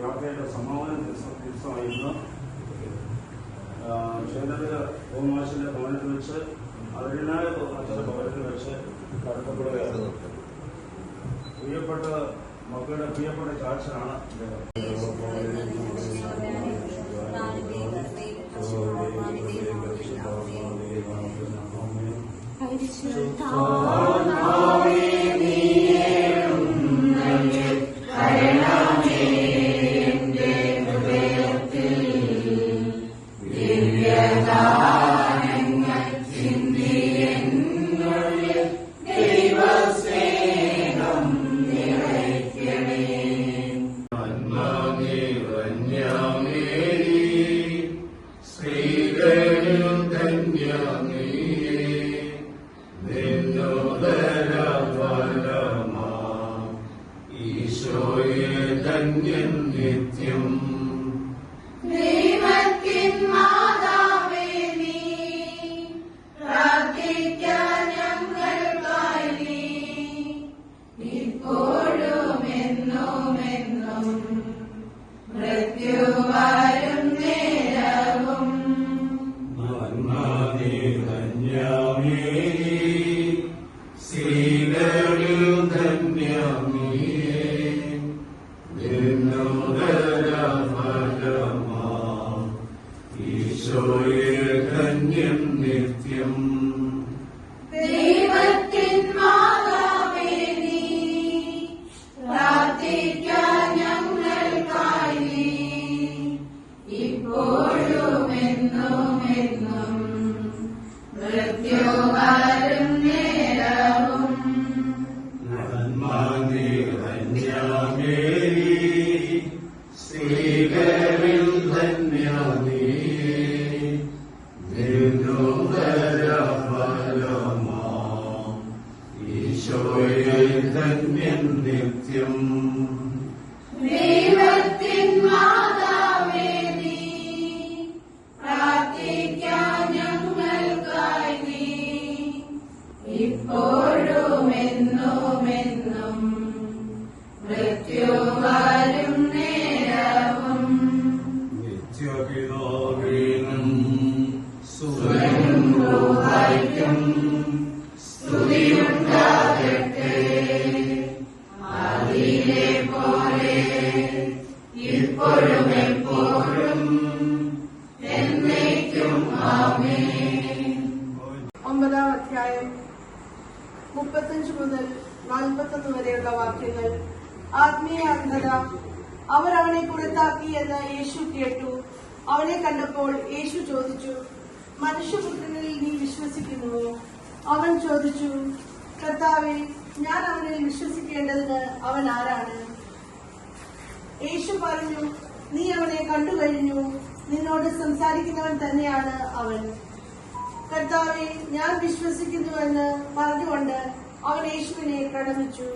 യാത്രയുടെ സമാപന ദിവസമായിരുന്നു. ക്ഷേത്രത്തിൽ തോമാശിന്റെ ഭവനത്തിൽ വെച്ച് അതിനായ തോമാശിന്റെ ഭവനത്തിൽ വെച്ച് നടത്തപ്പെടുകയാണ്. പ്രിയപ്പെട്ട മക്കളുടെ പ്രിയപ്പെട്ട ചാച്ചനാണ് ധന്യം നിത്യം ധന്യം നിത്യം ദൈവത്തിൻ മാതാവേ നീ പ്രാർത്ഥിക്കാൻ ഞങ്ങൾക്കായി നീ ഇപ്പോഴും എന്നും എന്നും മൃത്യു വരും നേരവും സ്ത്രീകളിൽ ധന്യമേ ധന്യം നിത്യം ദൈവത്തിൻ മാതാവേ നീ പ്രാർത്ഥിക്കാൻ ഞങ്ങൾക്കായി നീ ഇപ്പോഴും എന്നും എന്നും മൃത്യു വരും നേരവും നിത്യപിതാവിനും സുതനും റൂഹായ്ക്കും സ്തുതിയുണ്ടാകട്ടെ. അതിലെ പോലെ ഇപ്പോഴും എപ്പോഴും എന്നേക്കും ആമേൻ. 9-ാം അധ്യായം 35 മുതൽ 41 വരെയുള്ള വാക്യങ്ങൾ. ആത്മീയ അന്ധത. അവർ അവനെ പുറത്താക്കി എന്ന് യേശു കേട്ടു. അവനെ കണ്ടപ്പോൾ യേശു ചോദിച്ചു, മനുഷ്യപുത്രനിൽ നീ വിശ്വസിക്കുന്നുവോ? അവൻ ചോദിച്ചു, കർത്താവേ, ഞാൻ അവനിൽ വിശ്വസിക്കേണ്ടതിന് അവൻ ആരാണ്? യേശു പറഞ്ഞു, നീ അവനെ കണ്ടുകഴിഞ്ഞു, നിന്നോട് സംസാരിക്കുന്നവൻ തന്നെയാണ് അവൻ. കർത്താവെ, ഞാൻ വിശ്വസിക്കുന്നുവെന്ന് പറഞ്ഞുകൊണ്ട് അവൻ യേശുവിനെ പ്രണമിച്ചു.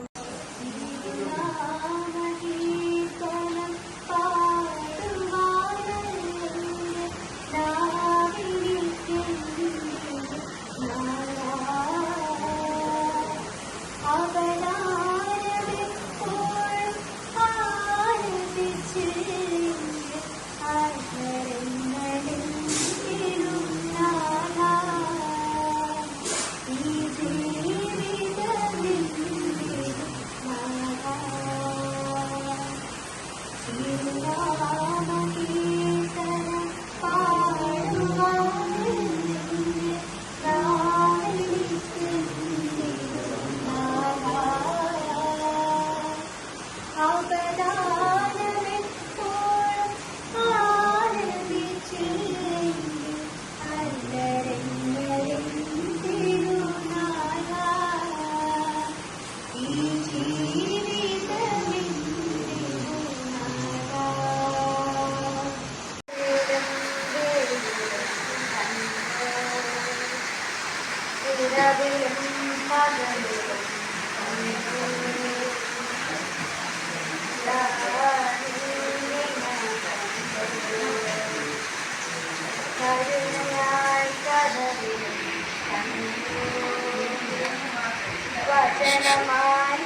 വചനമായി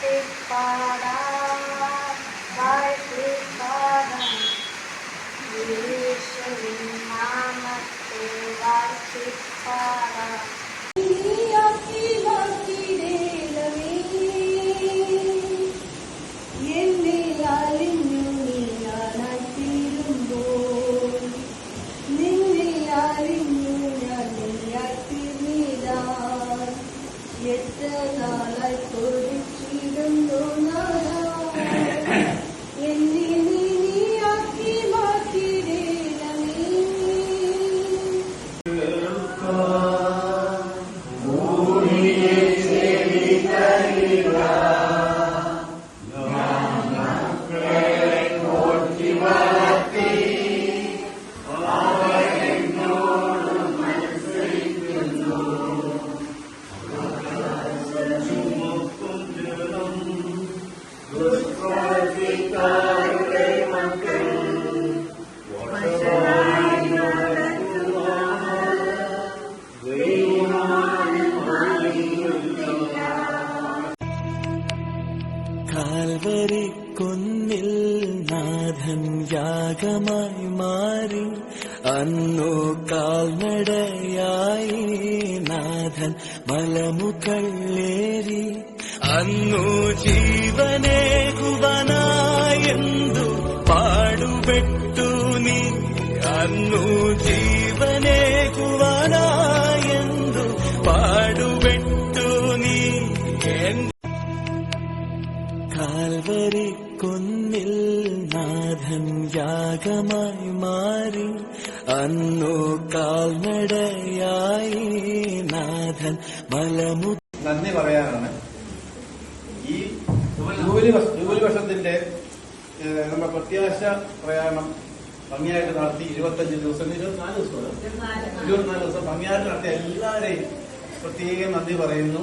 വാഴ്ത്തിപ്പാടാം വാഴ്ത്തിപ്പാടാം യേശുവിൻ നാമത്തെ വാഴ്ത്തിപ്പാടാം. എന്നിൽ അലിഞ്ഞു നീയാനായി തീരുമ്പോൾ നിന്നിൽ അലിഞ്ഞു ഞാൻ നീയായി തീർന്നിടാ. എത്ര നാളായി കൊതിച്ചിടുന്നു നാടാ എന്നെ നീയാക്കി മാറ്റിടേണമേ. കാൽവരി കുന്നിൽ നാഥൻ യാഗമായി മാറി അന്നു കാൽനടയായി നാഥൻ മലമുകളേറി അന്നു ജീവനേകുവനായെന്തു പാടുപെട്ടു നീ അന്നു ജീവനേകുവനായെന്തു പാടുപെട്ടു നീ. കാൽവരി കുന്നിൽ നാഥൻ യാഗമായി മാറി അന്നു കാൽനടയായി നാഥൻ മലമു. നന്ദി പറയാനാണ് ഈ ജൂബിലി വർഷത്തിന്റെ നമ്മുടെ പ്രത്യാശ പ്രയാണം ഭംഗിയായിട്ട് നടത്തി 24 ദിവസം ഭംഗിയായിട്ട് നടത്തിയ എല്ലാവരെയും പ്രത്യേകം നന്ദി പറയുന്നു.